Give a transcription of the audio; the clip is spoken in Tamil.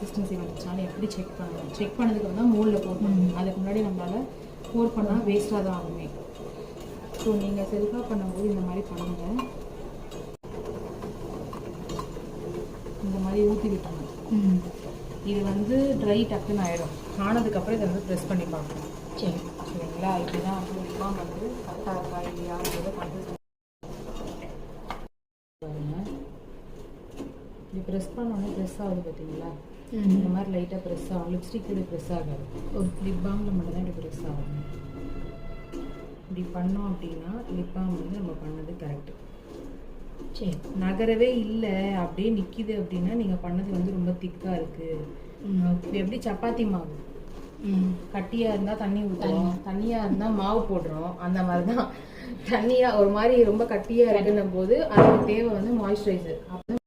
கன்சிஸ்டன்சி வந்துச்சாலும் எப்படி செக் பண்ணணும், செக் பண்ணதுக்கு தான் மோல்டில் போர் பண்ணணும். அதுக்கு முன்னாடி நம்மளால் போர் பண்ணால் வேஸ்ட்டாக தான் ஆகுமே. ஸோ நீங்கள் செல்ஃபாக பண்ணும்போது இந்த மாதிரி பண்ணுங்கள். இந்த மாதிரி ஊற்றி விட்டுருங்க. இது வந்து ட்ரை டக்குன்னு ஆகிடும். ஆனதுக்கப்புறம் இதை வந்து ப்ரெஸ் பண்ணி பார்க்கணும். சரிங்களா? இப்படி தான் வந்து கரெக்டாக இருக்கா இல்லையாங்கிறத கன்சிஸ்டன்சி இது ப்ரெஸ் பண்ணோன்னே ப்ரெஸ் ஆகுது பார்த்தீங்களா? இந்த மாதிரி லைட்டாக ப்ரெஸ் ஆகும். லிப்ஸ்டிக் இது ப்ரெஸ் ஆகாது. லிப் பாமில் மட்டும் தான் இப்படி ப்ரெஸ் ஆகும். இப்படி பண்ணோம் அப்படின்னா லிப் பாம் வந்து நம்ம பண்ணது கரெக்டு. சரி, நகரவே இல்லை அப்படியே நிற்கிது அப்படின்னா நீங்கள் பண்ணது வந்து ரொம்ப திக்காக இருக்குது. இது எப்படி சப்பாத்தி மாவு கட்டியாக இருந்தால் தண்ணி ஊற்றுறோம், தண்ணியாக இருந்தால் மாவு போடுறோம். அந்த மாதிரி தான் தண்ணியாக ஒரு மாதிரி ரொம்ப கட்டியாக இருக்குன்னும் போது அதுக்கு தேவை வந்து மாய்ஸ்சரைசர். அப்போ